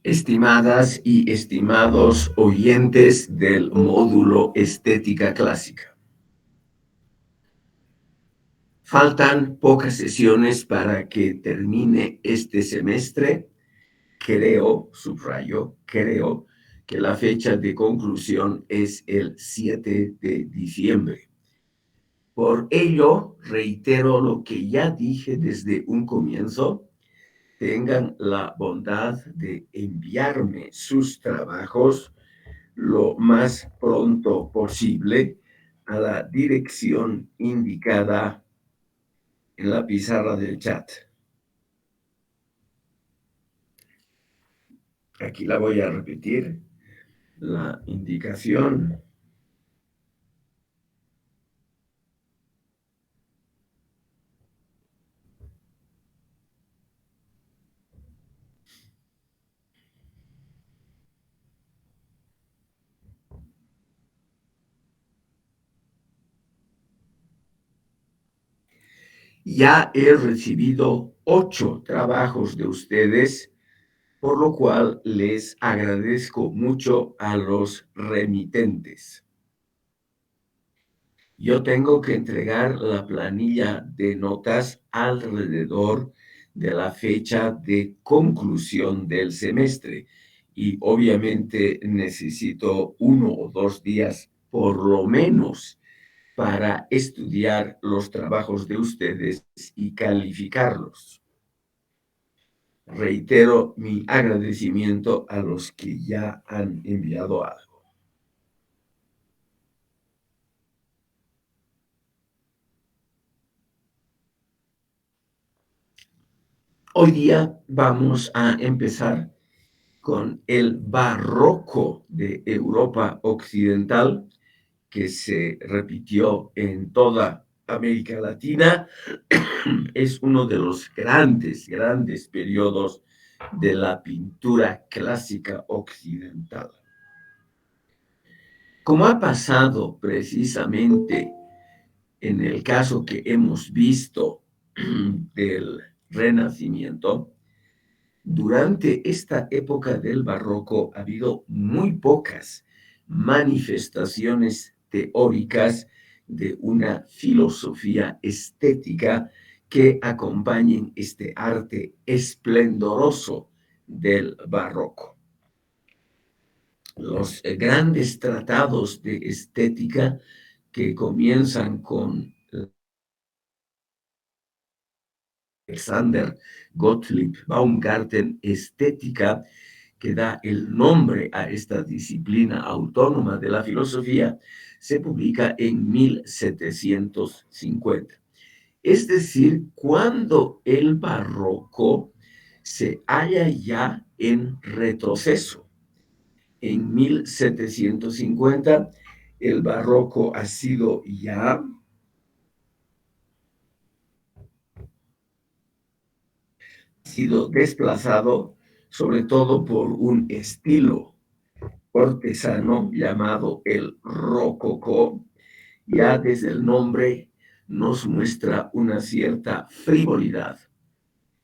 Estimadas y estimados oyentes del módulo Estética Clásica, faltan pocas sesiones para que termine este semestre. Creo, subrayo, creo que la fecha de conclusión es el 7 de diciembre. Por ello, reitero lo que ya dije desde un comienzo. Tengan la bondad de enviarme sus trabajos lo más pronto posible a la dirección indicada en la pizarra del chat. Aquí la voy a repetir, la indicación. Ya he recibido 8 trabajos de ustedes, por lo cual les agradezco mucho a los remitentes. Yo tengo que entregar la planilla de notas alrededor de la fecha de conclusión del semestre y obviamente necesito 1 o 2 días por lo menos para estudiar los trabajos de ustedes y calificarlos. Reitero mi agradecimiento a los que ya han enviado algo. Hoy día vamos a empezar con el barroco de Europa Occidental, que se repitió en toda América Latina. Es uno de los grandes periodos de la pintura clásica occidental. Como ha pasado precisamente en el caso que hemos visto del Renacimiento, durante esta época del barroco ha habido muy pocas manifestaciones teóricas de una filosofía estética que acompañen este arte esplendoroso del barroco. Los grandes tratados de estética que comienzan con Alexander Gottlieb Baumgarten, Estética, que da el nombre a esta disciplina autónoma de la filosofía, se publica en 1750. Es decir, cuando el barroco se halla ya en retroceso. En 1750, el barroco ha sido ya desplazado sobre todo por un estilo cortesano llamado el rococó. Ya desde el nombre nos muestra una cierta frivolidad.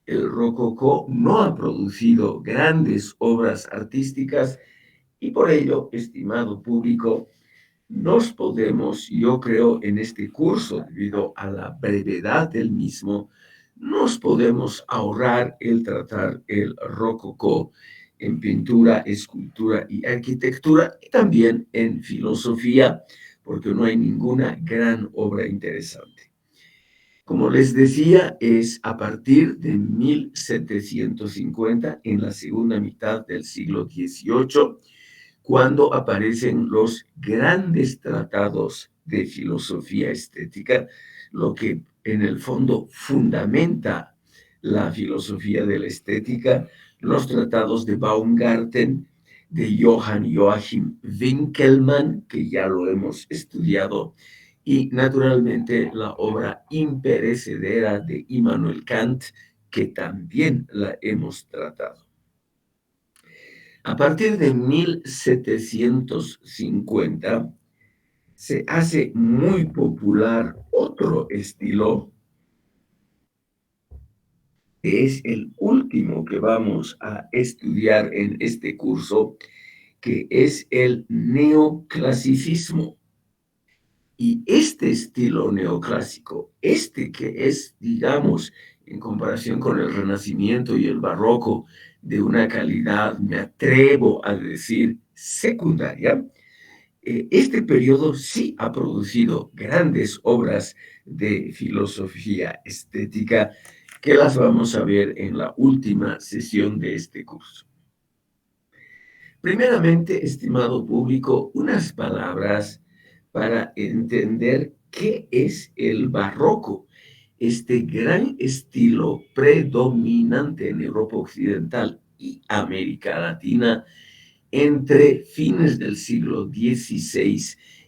El rococó no ha producido grandes obras artísticas y por ello, estimado público, nos podemos, yo creo, en este curso, debido a la brevedad del mismo, nos podemos ahorrar el tratar el rococó en pintura, escultura y arquitectura, y también en filosofía, porque no hay ninguna gran obra interesante. Como les decía, es a partir de 1750, en la segunda mitad del siglo XVIII, cuando aparecen los grandes tratados de filosofía estética, lo que en el fondo fundamenta la filosofía de la estética, los tratados de Baumgarten, de Johann Joachim Winckelmann, que ya lo hemos estudiado, y naturalmente la obra imperecedera de Immanuel Kant, que también la hemos tratado. A partir de 1750 se hace muy popular otro estilo es el último que vamos a estudiar en este curso, que es el neoclasicismo. Y este estilo neoclásico, este que es, digamos, en comparación con el Renacimiento y el Barroco, de una calidad, me atrevo a decir, secundaria, este periodo sí ha producido grandes obras de filosofía estética que las vamos a ver en la última sesión de este curso. Primeramente, estimado público, unas palabras para entender qué es el barroco, este gran estilo predominante en Europa Occidental y América Latina entre fines del siglo XVI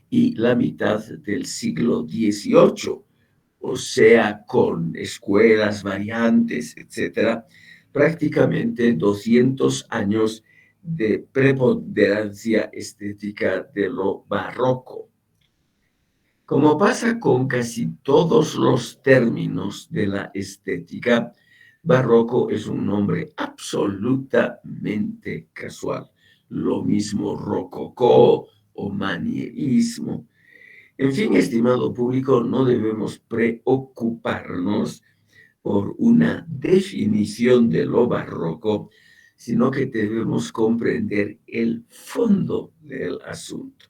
y la mitad del siglo XVIII, o sea, con escuelas, variantes, etcétera, prácticamente 200 años de preponderancia estética de lo barroco. Como pasa con casi todos los términos de la estética, barroco es un nombre absolutamente casual. Lo mismo rococó o manierismo. En fin, estimado público, no debemos preocuparnos por una definición de lo barroco, sino que debemos comprender el fondo del asunto.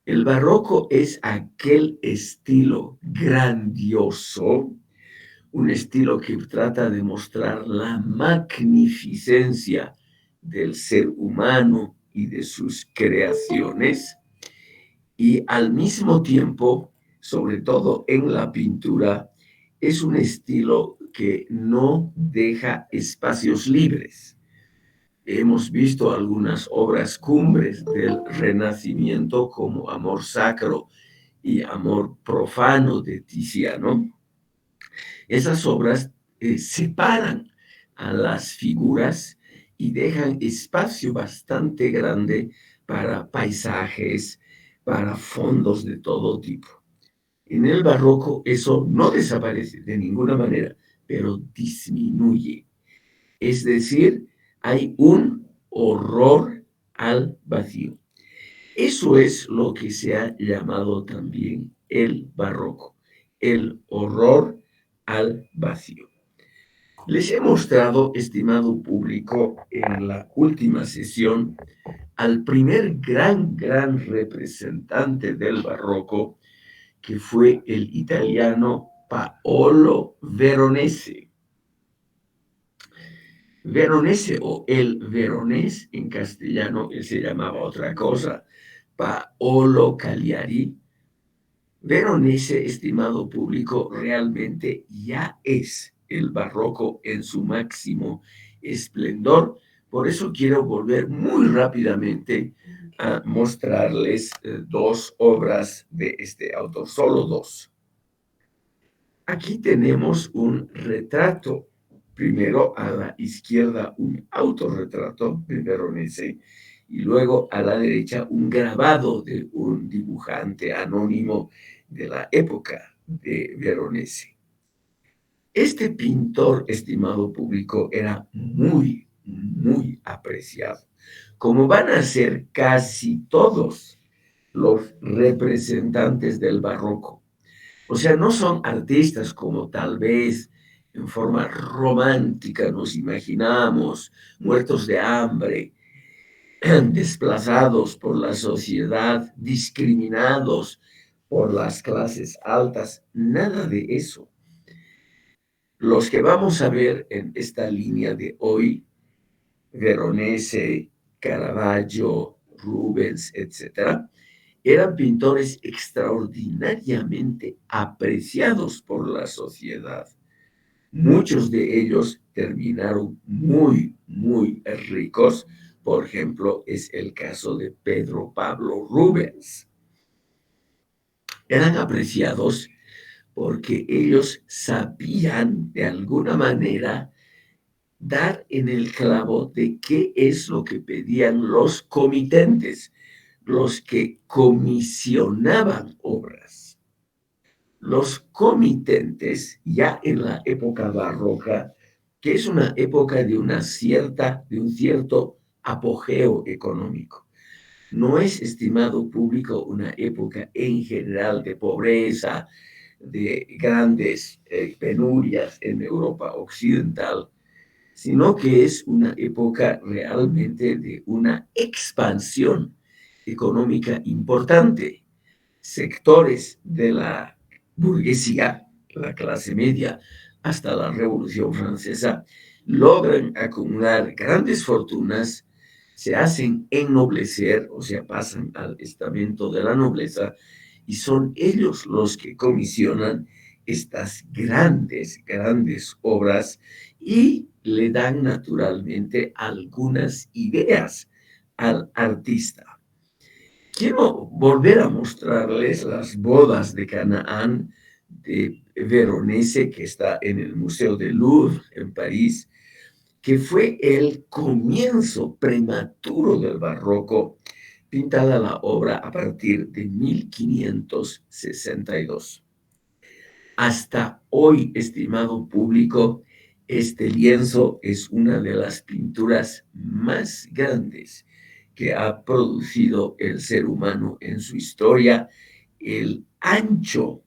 El barroco es aquel estilo grandioso, un estilo que trata de mostrar la magnificencia del ser humano y de sus creaciones, y al mismo tiempo, sobre todo en la pintura, es un estilo que no deja espacios libres. Hemos visto algunas obras cumbres del Renacimiento como Amor Sacro y Amor Profano de Tiziano. Esas obras separan a las figuras y dejan espacio bastante grande para paisajes, para fondos de todo tipo. En el barroco eso no desaparece de ninguna manera, pero disminuye. Es decir, hay un horror al vacío. Eso es lo que se ha llamado también el barroco, el horror al vacío. Les he mostrado, estimado público, en la última sesión al primer gran representante del barroco, que fue el italiano Paolo Veronese. Veronese o el veronés en castellano, él se llamaba otra cosa, Paolo Cagliari. Veronese, estimado público, realmente ya es el barroco en su máximo esplendor. Por eso quiero volver muy rápidamente a mostrarles dos obras de este autor, solo dos. Aquí tenemos un retrato. Primero a la izquierda un autorretrato de Veronese y luego a la derecha un grabado de un dibujante anónimo de la época de Veronese. Este pintor, estimado público, era muy apreciado, como van a ser casi todos los representantes del barroco. O sea, no son artistas como tal vez en forma romántica nos imaginamos, muertos de hambre, desplazados por la sociedad, discriminados por las clases altas, nada de eso. Los que vamos a ver en esta línea de hoy, Veronese, Caravaggio, Rubens, etcétera, eran pintores extraordinariamente apreciados por la sociedad. Muchos de ellos terminaron muy ricos. Por ejemplo, es el caso de Pedro Pablo Rubens. Eran apreciados porque ellos sabían de alguna manera dar en el clavo de qué es lo que pedían los comitentes, los que comisionaban obras. Los comitentes, ya en la época barroca, que es una época de un cierto apogeo económico. No es, estimado público, una época en general de pobreza, de grandes penurias en Europa occidental, sino que es una época realmente de una expansión económica importante. Sectores de la burguesía, la clase media, hasta la Revolución Francesa, logran acumular grandes fortunas, se hacen ennoblecer, o sea, pasan al estamento de la nobleza, y son ellos los que comisionan estas grandes obras y le dan naturalmente algunas ideas al artista. Quiero volver a mostrarles las bodas de Canaán de Veronese, que está en el Museo del Louvre en París, que fue el comienzo prematuro del barroco, pintada la obra a partir de 1562. Hasta hoy, estimado público, este lienzo es una de las pinturas más grandes que ha producido el ser humano en su historia. El ancho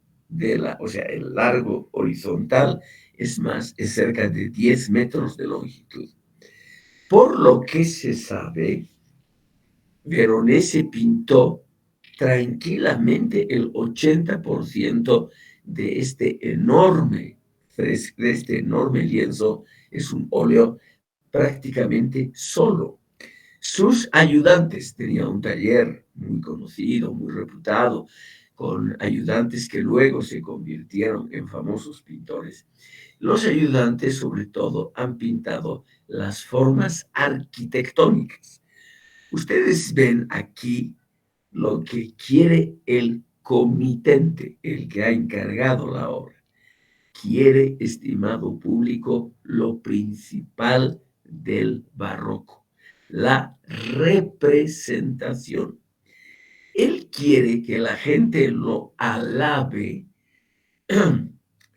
o sea, el largo horizontal es cerca de 10 metros de longitud. Por lo que se sabe, Veronese pintó tranquilamente el 80% de de este enorme lienzo. Es un óleo prácticamente solo. Sus ayudantes, tenía un taller muy conocido, muy reputado, con ayudantes que luego se convirtieron en famosos pintores. Los ayudantes, sobre todo, han pintado las formas arquitectónicas. Ustedes ven aquí lo que quiere el comitente, el que ha encargado la obra. Quiere, estimado público, lo principal del barroco, la representación. Él quiere que la gente lo alabe.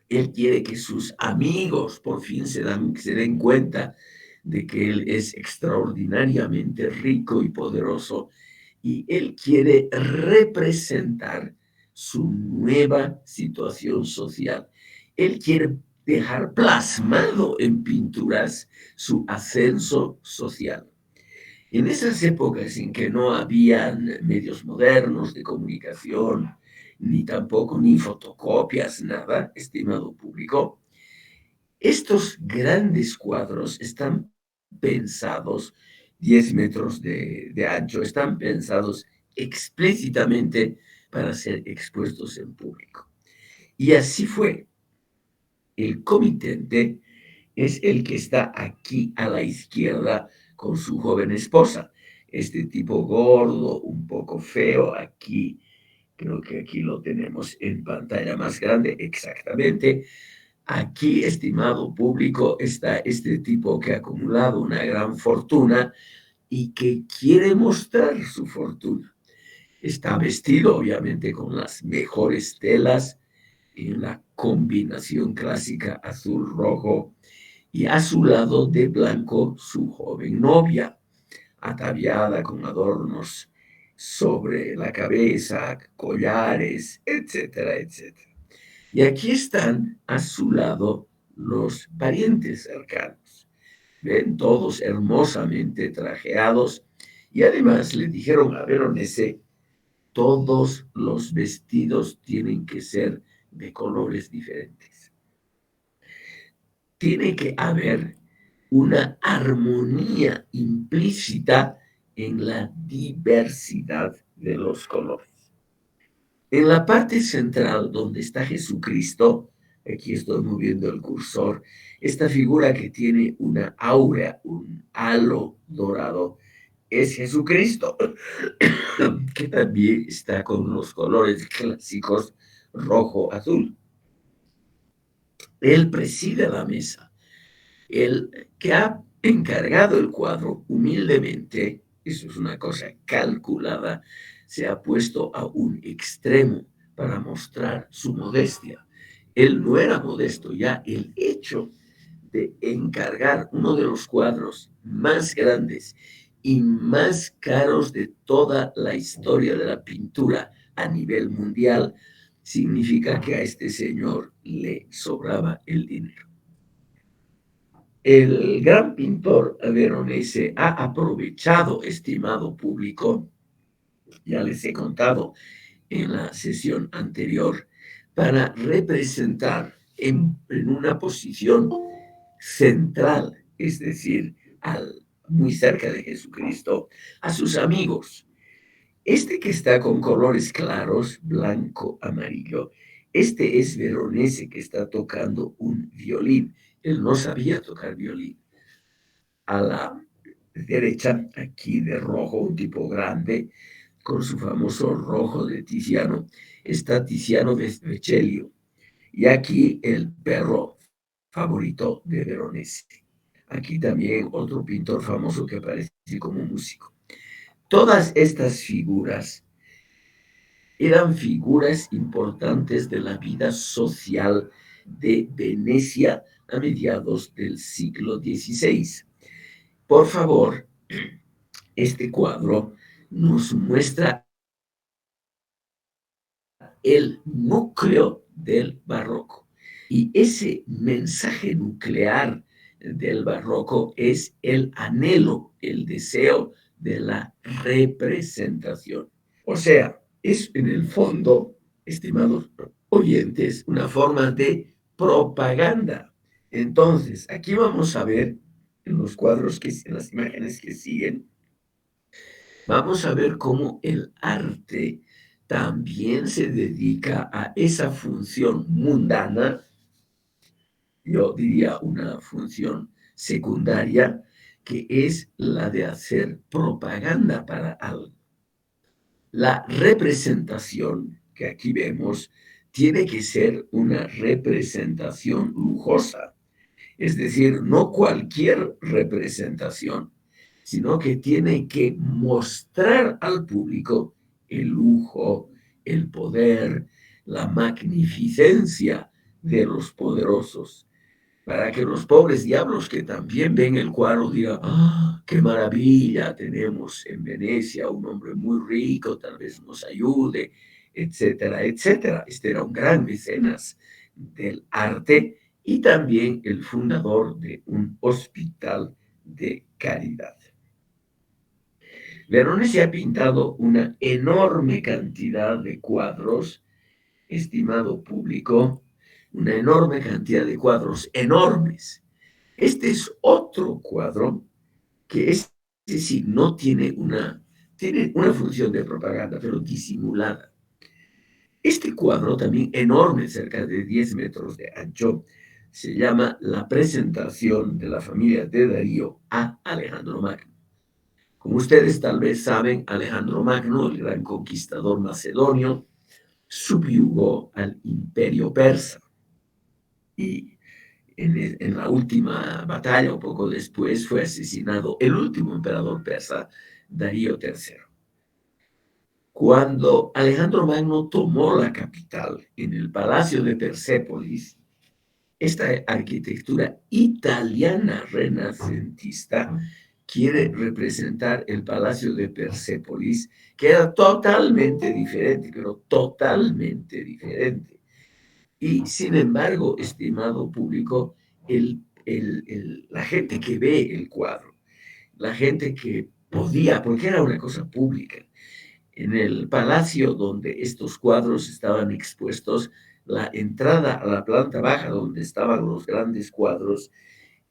Él quiere que sus amigos por fin se den cuenta de que él es extraordinariamente rico y poderoso, y él quiere representar su nueva situación social. Él quiere dejar plasmado en pinturas su ascenso social. En esas épocas en que no habían medios modernos de comunicación, ni tampoco ni fotocopias, nada, estimado público, estos grandes cuadros están pensados, 10 metros de ancho, están pensados explícitamente para ser expuestos en público. Y así fue. El comitente es el que está aquí a la izquierda con su joven esposa. Este tipo gordo, un poco feo, aquí, creo que aquí lo tenemos en pantalla más grande, exactamente. Aquí, estimado público, está este tipo que ha acumulado una gran fortuna y que quiere mostrar su fortuna. Está vestido, obviamente, con las mejores telas, en la combinación clásica azul-rojo, y a su lado de blanco su joven novia, ataviada con adornos sobre la cabeza, collares, etcétera, etcétera. Y aquí están a su lado los parientes cercanos. Ven todos hermosamente trajeados, y además le dijeron a Veronese, todos los vestidos tienen que ser de colores diferentes. Tiene que haber una armonía implícita en la diversidad de los colores. En la parte central, donde está Jesucristo, aquí estoy moviendo el cursor, esta figura que tiene una aura, un halo dorado, es Jesucristo, que también está con los colores clásicos rojo, azul. Él preside la mesa. El que ha encargado el cuadro humildemente, eso es una cosa calculada, se ha puesto a un extremo para mostrar su modestia. Él no era modesto, ya el hecho de encargar uno de los cuadros más grandes y más caros de toda la historia de la pintura a nivel mundial, significa que a este señor le sobraba el dinero. El gran pintor veronese ha aprovechado, estimado público, ya les he contado en la sesión anterior, para representar en una posición central, es decir, muy cerca de Jesucristo, a sus amigos. Este que está con colores claros, blanco, amarillo, este es Veronese que está tocando un violín. Él no sabía tocar violín. A la derecha, aquí de rojo, un tipo grande, con su famoso rojo de Tiziano, está Tiziano Vecellio. Y aquí el perro favorito de Veronese. Aquí también otro pintor famoso que aparece como músico. Todas estas figuras eran figuras importantes de la vida social de Venecia a mediados del siglo XVI. Por favor, este cuadro nos muestra el núcleo del barroco. Y ese mensaje nuclear del barroco es el anhelo, el deseo de la representación. O sea, es en el fondo, estimados oyentes, una forma de propaganda. Entonces, aquí vamos a ver en los cuadros, en las imágenes que siguen, vamos a ver cómo el arte también se dedica a esa función mundana, yo diría una función secundaria, que es la de hacer propaganda para algo. La representación que aquí vemos tiene que ser una representación lujosa, es decir, no cualquier representación, sino que tiene que mostrar al público el lujo, el poder, la magnificencia de los poderosos, para que los pobres diablos que también ven el cuadro digan, ¡ah, qué maravilla! Tenemos en Venecia un hombre muy rico, tal vez nos ayude, etcétera, etcétera. Este era un gran mecenas del arte y también el fundador de un hospital de caridad. Veronese ha pintado una enorme cantidad de cuadros, estimado público, una enorme cantidad de cuadros enormes. Este es otro cuadro que es decir, no tiene una función de propaganda, pero disimulada. Este cuadro, también enorme, cerca de 10 metros de ancho, se llama La presentación de la familia de Darío a Alejandro Magno. Como ustedes tal vez saben, Alejandro Magno, el gran conquistador macedonio, subyugó al imperio persa y en la última batalla, un poco después, fue asesinado el último emperador persa, Darío III. Cuando Alejandro Magno tomó la capital en el Palacio de Persépolis, esta arquitectura italiana renacentista quiere representar el Palacio de Persépolis, que era totalmente diferente, pero totalmente diferente. Y sin embargo, estimado público, la gente que ve el cuadro, la gente que podía, porque era una cosa pública, en el palacio donde estos cuadros estaban expuestos, la entrada a la planta baja donde estaban los grandes cuadros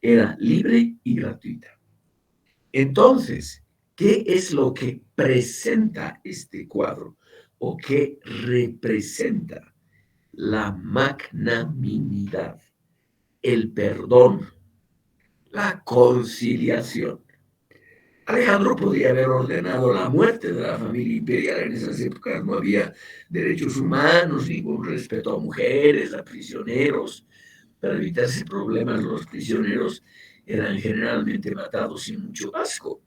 era libre y gratuita. Entonces, ¿qué es lo que presenta este cuadro o qué representa? La magnanimidad, el perdón, la conciliación. Alejandro podría haber ordenado la muerte de la familia imperial en esas épocas. No había derechos humanos, ningún respeto a mujeres, a prisioneros. Para evitarse problemas, los prisioneros eran generalmente matados sin mucho asco.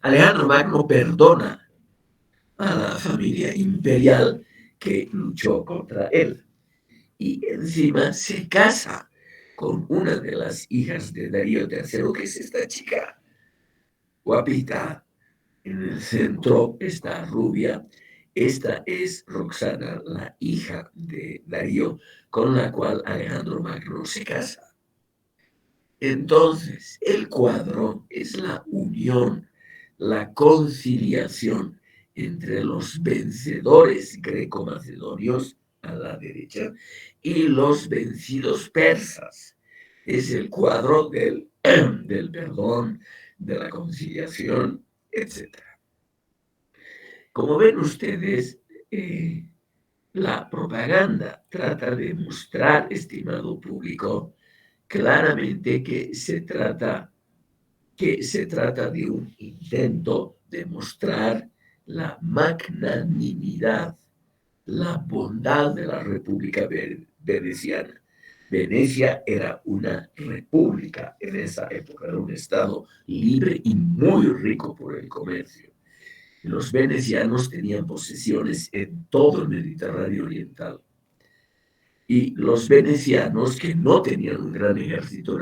Alejandro Magno perdona a la familia imperial que luchó contra él y encima se casa con una de las hijas de Darío III, que es esta chica guapita. En el centro está rubia. Esta es Roxana, la hija de Darío, con la cual Alejandro Magno se casa. Entonces, el cuadro es la unión, la conciliación entre los vencedores greco-macedonios a la derecha y los vencidos persas. Es el cuadro del perdón, de la conciliación, etc. Como ven ustedes, la propaganda trata de mostrar, estimado público, claramente que se trata de un intento de mostrar la magnanimidad, la bondad de la República Veneciana. Venecia era una república en esa época, era un estado libre y muy rico por el comercio. Los venecianos tenían posesiones en todo el Mediterráneo oriental. Y los venecianos, que no tenían un gran ejército,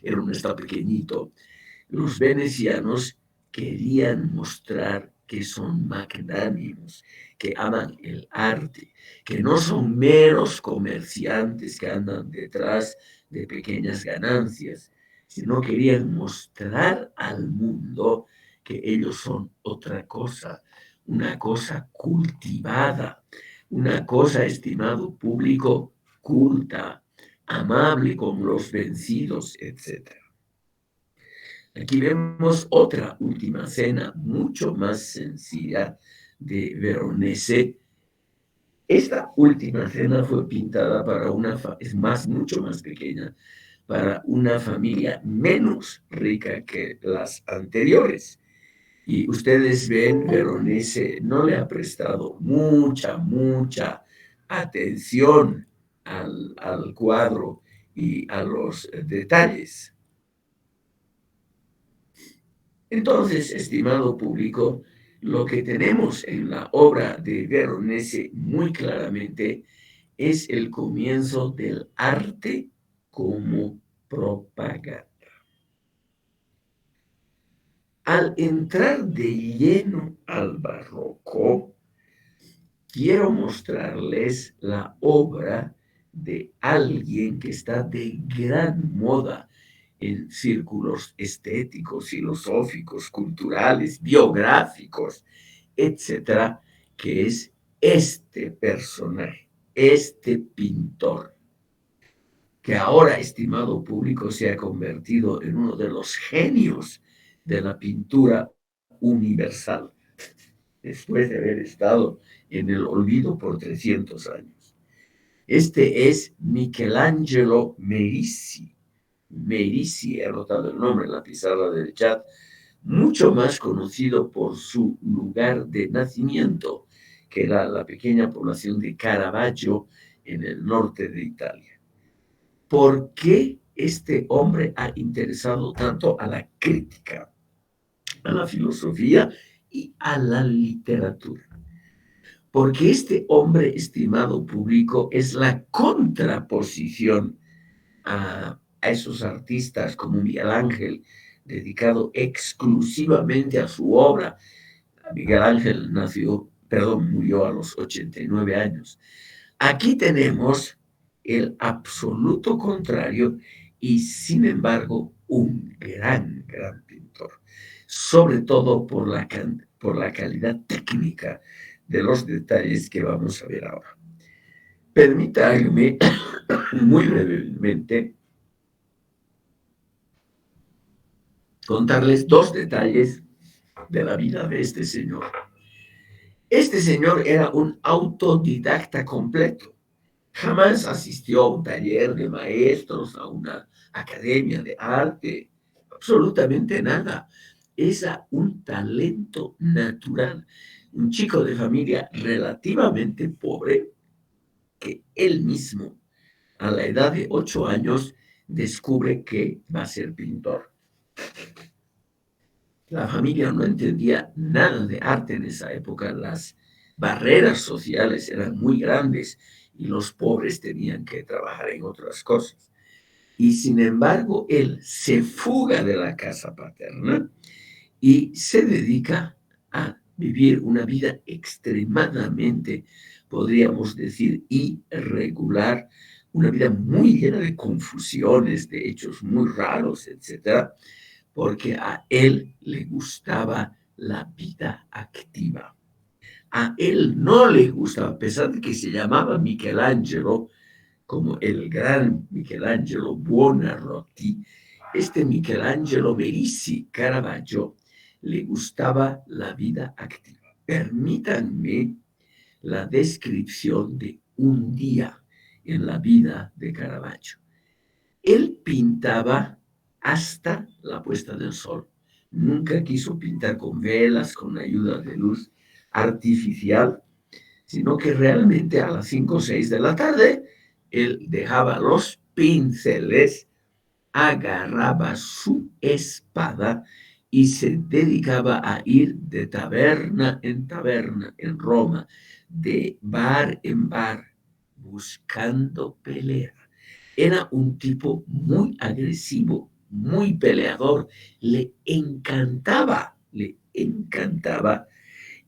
era un estado pequeñito, los venecianos querían mostrar que son magnánimos, que aman el arte, que no son meros comerciantes que andan detrás de pequeñas ganancias, sino querían mostrar al mundo que ellos son otra cosa, una cosa cultivada, una cosa, estimado público, culta, amable con los vencidos, etc. Aquí vemos otra última cena, mucho más sencilla, de Veronese. Esta última cena fue pintada para mucho más pequeña, para una familia menos rica que las anteriores. Y ustedes ven, Veronese no le ha prestado mucha atención al cuadro y a los detalles. Entonces, estimado público, lo que tenemos en la obra de Veronese muy claramente es el comienzo del arte como propaganda. Al entrar de lleno al barroco, quiero mostrarles la obra de alguien que está de gran moda en círculos estéticos, filosóficos, culturales, biográficos, etcétera, que es este personaje, este pintor, que ahora, estimado público, se ha convertido en uno de los genios de la pintura universal, después de haber estado en el olvido por 300 años. Este es Michelangelo Merisi. Merisi, he anotado el nombre en la pizarra del chat, mucho más conocido por su lugar de nacimiento, que era la pequeña población de Caravaggio en el norte de Italia. ¿Por qué este hombre ha interesado tanto a la crítica, a la filosofía y a la literatura? Porque este hombre, estimado público, es la contraposición a esos artistas como Miguel Ángel, dedicado exclusivamente a su obra. Miguel Ángel murió a los 89 años. Aquí tenemos el absoluto contrario y, sin embargo, un gran pintor, sobre todo por la calidad técnica de los detalles que vamos a ver ahora. Permítanme muy brevemente contarles dos detalles de la vida de este señor. Este señor era un autodidacta completo. Jamás asistió a un taller de maestros, a una academia de arte, absolutamente nada. Es un talento natural. Un chico de familia relativamente pobre que él mismo, a la edad de 8 años, descubre que va a ser pintor. La familia no entendía nada de arte en esa época. Las barreras sociales eran muy grandes y los pobres tenían que trabajar en otras cosas. y sin embargo él se fuga de la casa paterna y se dedica a vivir una vida extremadamente, podríamos decir, irregular, una vida muy llena de confusiones, de hechos muy raros, etcétera, porque a él le gustaba la vida activa. A él no le gustaba, a pesar de que se llamaba Michelangelo, como el gran Michelangelo Buonarroti, este Michelangelo Merisi Caravaggio le gustaba la vida activa. Permítanme la descripción de un día en la vida de Caravaggio. Él pintaba hasta la puesta del sol. Nunca quiso pintar con velas, con ayuda de luz artificial, sino que realmente a las 5 o 6 de la tarde él dejaba los pinceles, agarraba su espada y se dedicaba a ir de taberna en Roma, de bar en bar, buscando pelea. Era un tipo muy agresivo, muy peleador, le encantaba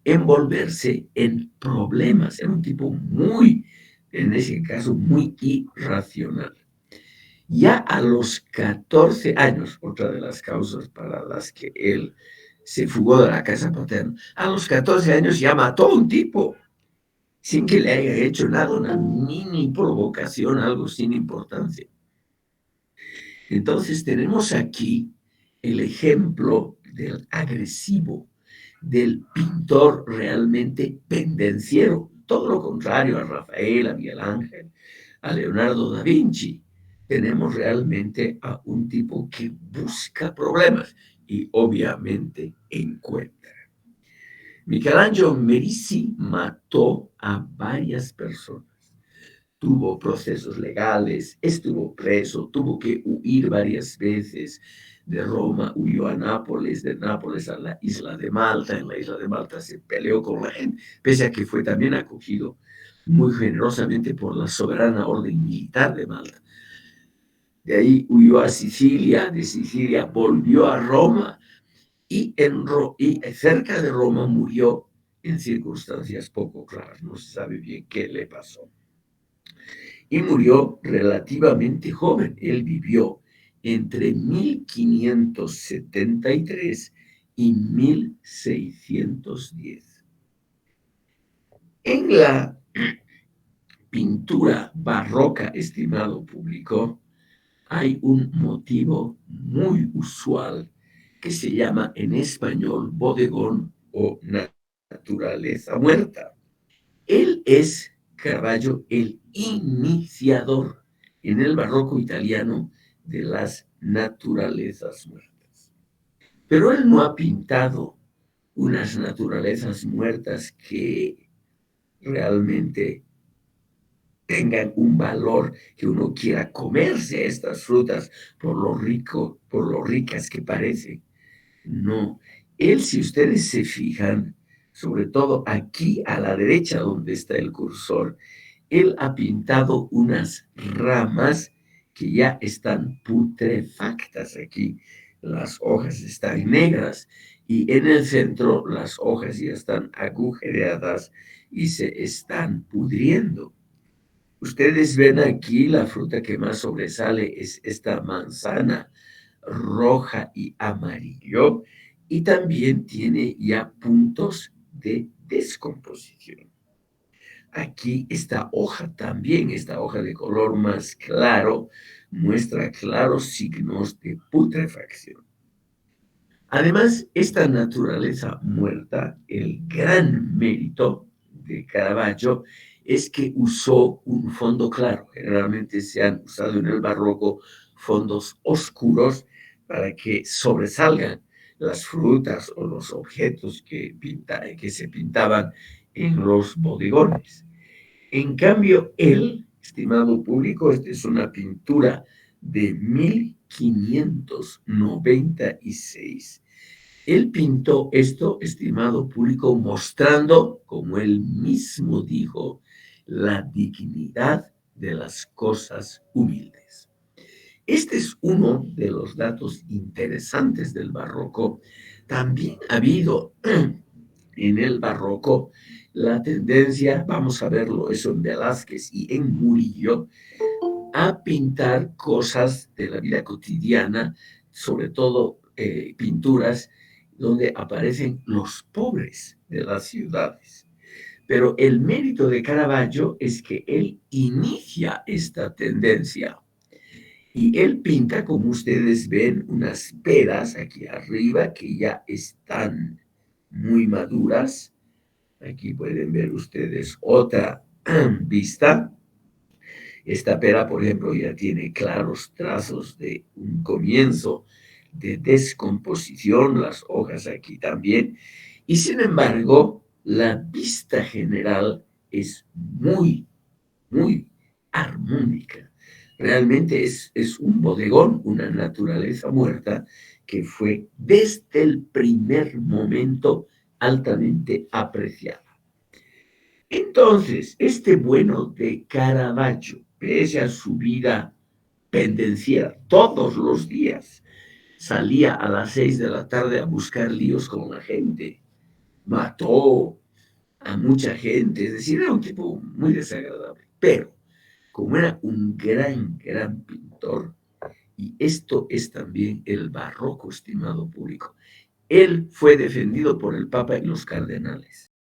envolverse en problemas. Era un tipo muy, en ese caso, muy irracional. Ya a los 14 años, otra de las causas para las que él se fugó de la casa paterna, a los 14 años ya mató a un tipo sin que le haya hecho nada, una mini provocación, algo sin importancia. Entonces tenemos aquí el ejemplo del agresivo, del pintor realmente pendenciero, todo lo contrario a Rafael, a Miguel Ángel, a Leonardo da Vinci. Tenemos realmente a un tipo que busca problemas y obviamente encuentra. Michelangelo Merisi mató a varias personas, tuvo procesos legales, estuvo preso, tuvo que huir varias veces de Roma, huyó a Nápoles, de Nápoles a la isla de Malta, en la isla de Malta se peleó con la gente, pese a que fue también acogido muy generosamente por la soberana orden militar de Malta. De ahí huyó a Sicilia, de Sicilia volvió a Roma y cerca de Roma murió en circunstancias poco claras, no se sabe bien qué le pasó y murió relativamente joven. Él vivió entre 1573 y 1610. En la pintura barroca, estimado público, hay un motivo muy usual que se llama en español bodegón o naturaleza muerta. Él es Caravaggio el iniciador en el barroco italiano de las naturalezas muertas. Pero él no ha pintado unas naturalezas muertas que realmente tengan un valor que uno quiera comerse estas frutas por lo rico, por lo ricas que parecen. No, él, si ustedes se fijan, sobre todo aquí a la derecha donde está el cursor, él ha pintado unas ramas que ya están putrefactas aquí. Las hojas están negras y en el centro las hojas ya están agujereadas y se están pudriendo. Ustedes ven aquí la fruta que más sobresale es esta manzana roja y amarillo y también tiene ya puntos de descomposición. Aquí esta hoja también, esta hoja de color más claro, muestra claros signos de putrefacción. Además, esta naturaleza muerta, el gran mérito de Caravaggio es que usó un fondo claro. Generalmente se han usado en el barroco fondos oscuros para que sobresalgan las frutas o los objetos que se pintaban en los bodegones. En cambio, él, estimado público, esta es una pintura de 1596. Él pintó esto, estimado público, mostrando, como él mismo dijo, la dignidad de las cosas humildes. Este es uno de los datos interesantes del barroco. También ha habido en el barroco la tendencia, vamos a verlo eso en Velázquez y en Murillo, a pintar cosas de la vida cotidiana, sobre todo pinturas donde aparecen los pobres de las ciudades. Pero el mérito de Caravaggio es que él inicia esta tendencia y él pinta, como ustedes ven, unas peras aquí arriba que ya están muy maduras. Aquí pueden ver ustedes otra vista. Esta pera, por ejemplo, ya tiene claros trazos de un comienzo de descomposición, las hojas aquí también, y sin embargo, la vista general es muy armónica. Realmente es un bodegón, una naturaleza muerta que fue desde el primer momento altamente apreciada. Entonces, este bueno de Caravaggio, pese a su vida pendenciera todos los días, salía a las 6 de la tarde a buscar líos con la gente, mató a mucha gente, es decir, era un tipo muy desagradable, pero como era un gran pintor, y esto es también el barroco, estimado público, él fue defendido por el Papa y los cardenales.